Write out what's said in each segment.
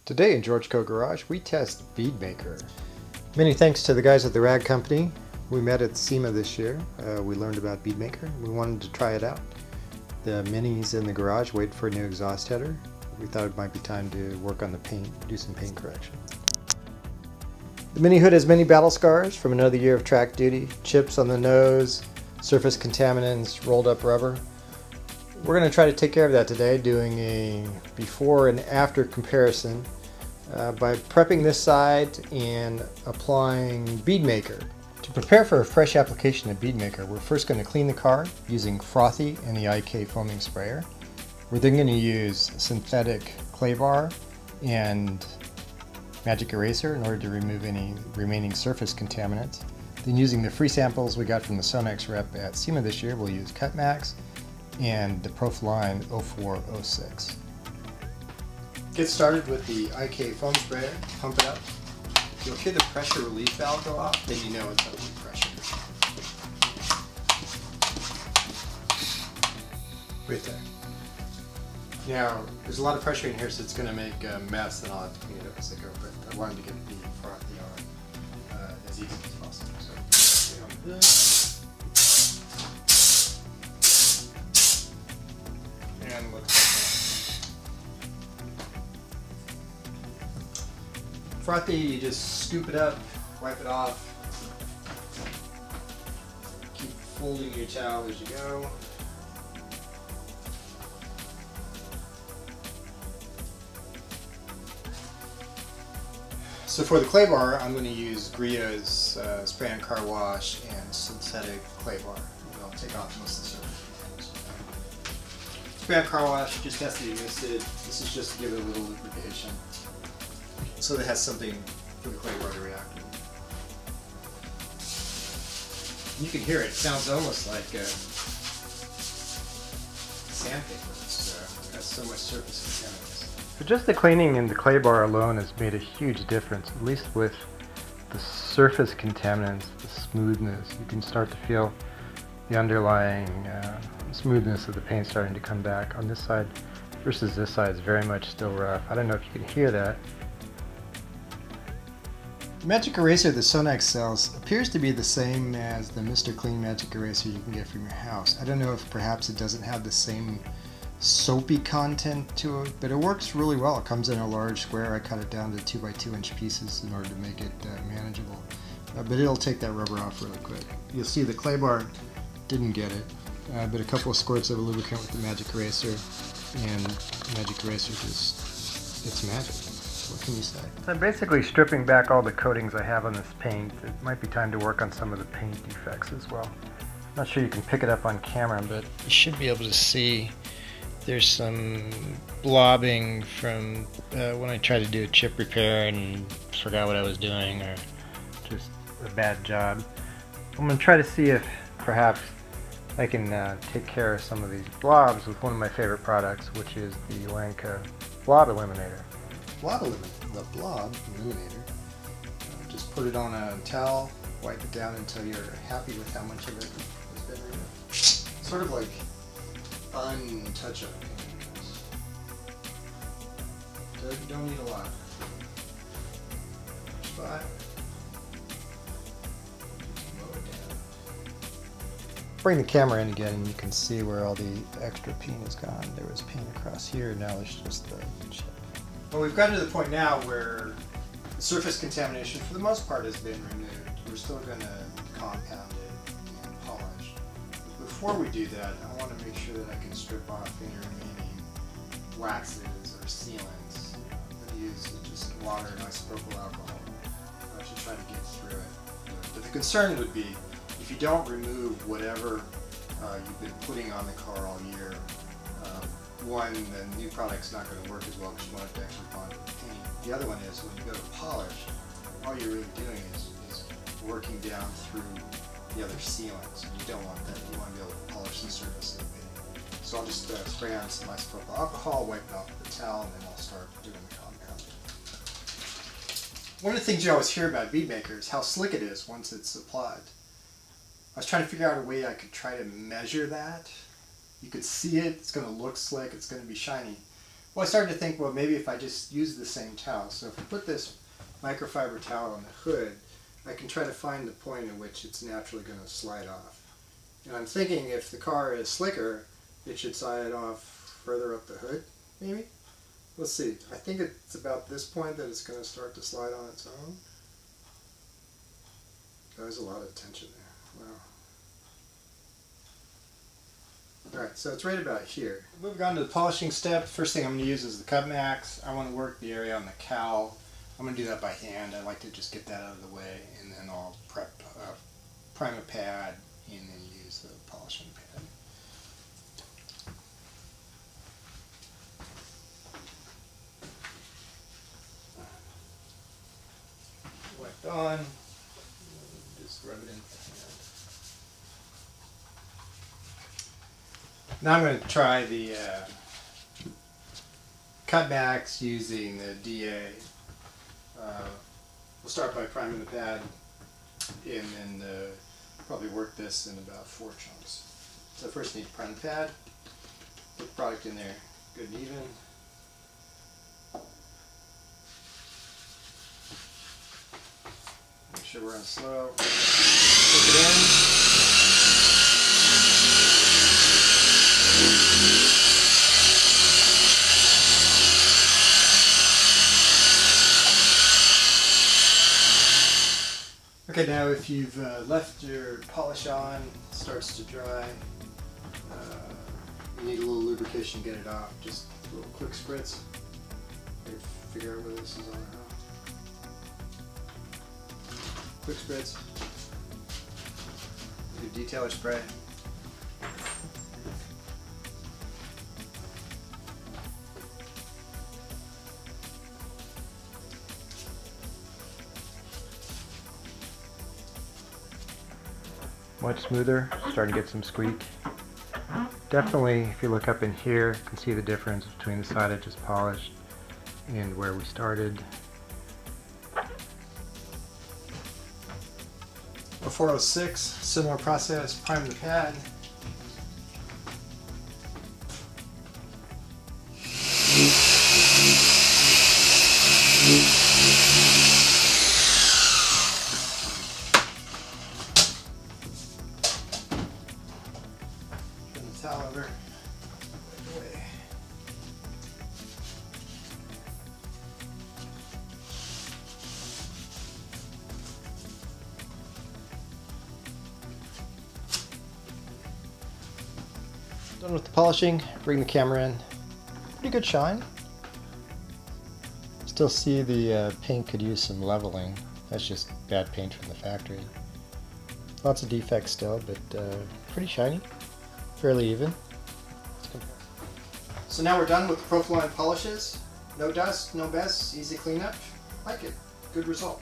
Today in GeorgeCo Garage, we test Beadmaker. Many thanks to the guys at the Rag Company. We met at SEMA this year. We learned about Beadmaker. We wanted to try it out. The Mini's in the garage waiting for a new exhaust header. We thought it might be time to work on the paint, do some paint correction. The Mini hood has many battle scars from another year of track duty, chips on the nose, surface contaminants, rolled up rubber. We're going to try to take care of that today, doing a before and after comparison by prepping this side and applying Beadmaker. To prepare for a fresh application of Beadmaker, we're first going to clean the car using Frothy and the IK foaming sprayer. We're then going to use synthetic clay bar and magic eraser in order to remove any remaining surface contaminants. Then, using the free samples we got from the Sonex rep at SEMA this year, we'll use Cutmax and the Profiline 0406. Get started with the IK foam sprayer, pump it up. You'll hear the pressure relief valve go off, then you know it's at low pressure. Right there. Now, there's a lot of pressure in here, so it's going to make a mess, and I'll have to clean it up as I go, but I wanted to get the frothy on as easy as possible. So, on this. And looks like frothy, you just scoop it up, wipe it off, keep folding your towel as you go. So for the clay bar, I'm going to use Griot's spray on car wash and synthetic clay bar. And I'll take off most of the surface. Spray on car wash just has to be misted. This is just to give it a little lubrication, so that it has something for the clay bar to react with. You can hear it. It sounds almost like sandpaper. It has so much surface contaminants. So just the cleaning in the clay bar alone has made a huge difference, at least with the surface contaminants, the smoothness. You can start to feel the underlying smoothness of the paint starting to come back on this side versus this side is very much still rough. I don't know if you can hear that. The magic eraser the Sonex sells appears to be the same as the Mr. Clean magic eraser you can get from your house. I don't know if perhaps it doesn't have the same soapy content to it, but it works really well. It comes in a large square. I cut it down to 2x2 inch pieces in order to make it manageable. But it'll take that rubber off really quick. You'll see the clay bar didn't get it, but a couple of squirts of a lubricant with the magic eraser, and magic eraser just, it's magic. What can you say? So I'm basically stripping back all the coatings I have on this paint. It might be time to work on some of the paint defects as well. I'm not sure you can pick it up on camera, but you should be able to see there's some blobbing from when I tried to do a chip repair and forgot what I was doing, or just a bad job. I'm going to try to see if perhaps I can take care of some of these blobs with one of my favorite products, which is the Gelinas Blob Eliminator. The Blob Eliminator. Just put it on a towel, wipe it down until you're happy with how much of it has been removed. Sort of like untouch-up paint. Don't need a lot. But bring the camera in again and you can see where all the extra paint is gone. There was paint across here, now there's just the chip. Well, we've gotten to the point now where the surface contamination for the most part has been removed. We're still going to compound it and polish. But before we do that, I want to make sure that I can strip off any remaining waxes or sealants. I'm going to use just water and isopropyl alcohol. I should try to get through it. But the concern would be, if you don't remove whatever you've been putting on the car all year, one, the new product's not going to work as well because you want it to actually bond with the paint. The other one is, when you go to polish, all you're really doing is working down through the other sealants. You don't want that. You want to be able to polish the surface of the paint. So I'll just spray on some isopropyl alcohol, wipe it off with the towel, and then I'll start doing the compound. One of the things you always hear about Beadmaker is how slick it is once it's applied. I was trying to figure out a way I could try to measure that. You could see it, it's going to look slick, it's going to be shiny. Well, I started to think, well, maybe if I just use the same towel. So if I put this microfiber towel on the hood, I can try to find the point at which it's naturally going to slide off. And I'm thinking if the car is slicker, it should slide off further up the hood, maybe? Let's see. I think it's about this point that it's going to start to slide on its own. There's a lot of tension there. Wow. Alright, so it's right about here. Moving on to the polishing step, first thing I'm going to use is the Cut Max. I want to work the area on the cowl. I'm going to do that by hand. I like to just get that out of the way, and then I'll prime a pad and then use the polishing pad. Wiped on, just rub it in with the hand. Now I'm going to try the Cut Max using the DA. We'll start by priming the pad and then probably work this in about 4 chunks. So first need to prime the pad, put the product in there good and even. Make sure we're on slow. Work it in. Okay, now if you've left your polish on, it starts to dry, you need a little lubrication to get it off. Just a little quick spritz. Figure out where this is on or off. Quick spritz. Do detailer spray. Much smoother, starting to get some squeak. Definitely, if you look up in here, you can see the difference between the side I just polished and where we started. A 406, similar process, prime the pad. Towel over. Away. Done with the polishing, bring the camera in. Pretty good shine. Still see the paint could use some leveling. That's just bad paint from the factory. Lots of defects still, but pretty shiny. Fairly even. So now we're done with the Profiline polishes. No dust, no mess, easy cleanup. Like it. Good result.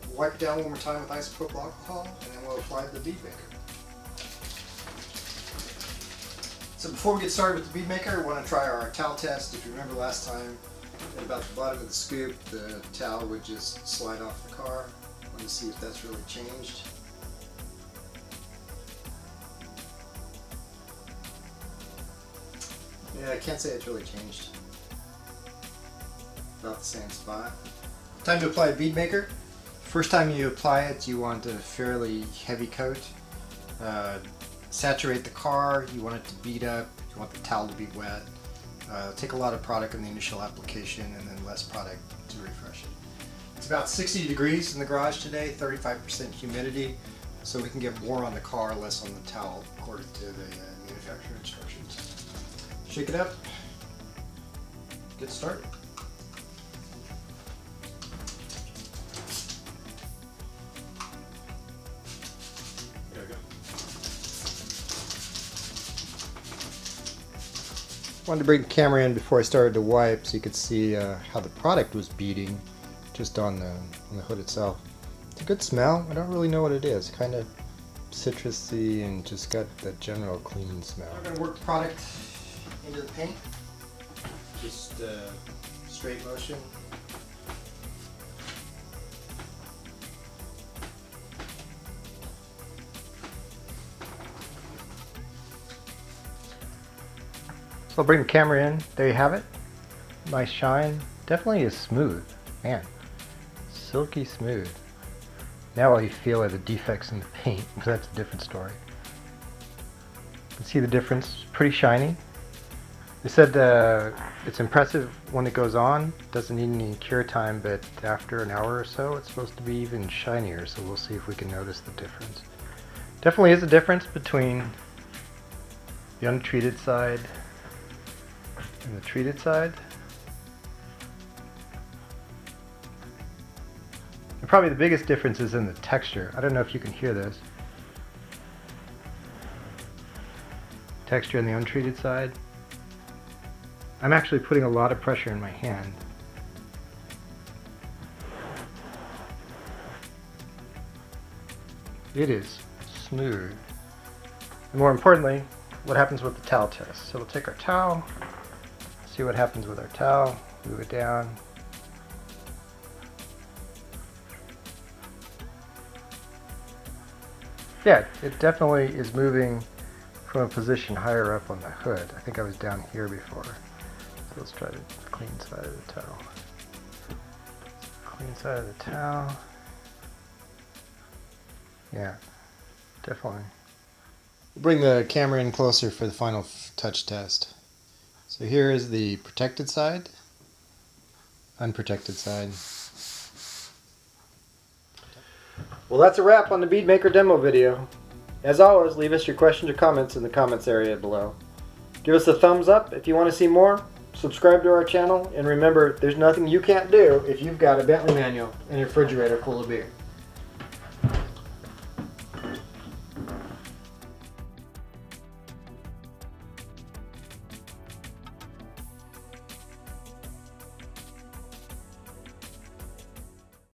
We'll wipe it down one more time with isopropyl alcohol and then we'll apply the Bead Maker. So before we get started with the Bead Maker, we want to try our towel test. If you remember last time, at about the bottom of the scoop, the towel would just slide off the car. I want to see if that's really changed. Yeah, I can't say it's really changed. About the same spot. Time to apply a Bead Maker. First time you apply it, you want a fairly heavy coat. Saturate the car, you want it to bead up, you want the towel to be wet. Take a lot of product in the initial application and then less product to refresh it. It's about 60 degrees in the garage today, 35% humidity, so we can get more on the car, less on the towel, according to the manufacturer instructions. Shake it up, get started. There we go. Wanted to bring the camera in before I started to wipe so you could see how the product was beading just on the hood itself. It's a good smell. I don't really know what it is. Kind of citrusy and just got that general clean smell. We're going to work the product into the paint. Just straight motion. So I'll bring the camera in. There you have it. nice shine. Definitely is smooth. Man, silky smooth. Now all you feel are the defects in the paint, but that's a different story. You can see the difference, pretty shiny. They said it's impressive when it goes on, doesn't need any cure time, but after an hour or so it's supposed to be even shinier, so we'll see if we can notice the difference. Definitely is a difference between the untreated side and the treated side. And probably the biggest difference is in the texture. I don't know if you can hear this. Texture on the untreated side. I'm actually putting a lot of pressure in my hand. It is smooth. And more importantly, what happens with the towel test. So we'll take our towel, see what happens with our towel, move it down. Yeah, it definitely is moving from a position higher up on the hood. I think I was down here before. So let's try the clean side of the towel. Clean side of the towel. Yeah, definitely. Bring the camera in closer for the final touch test. So here is the protected side, unprotected side. Well, that's a wrap on the Beadmaker demo video. As always, leave us your questions or comments in the comments area below. Give us a thumbs up if you want to see more. Subscribe to our channel, and remember, there's nothing you can't do if you've got a Bentley manual and a refrigerator full of beer.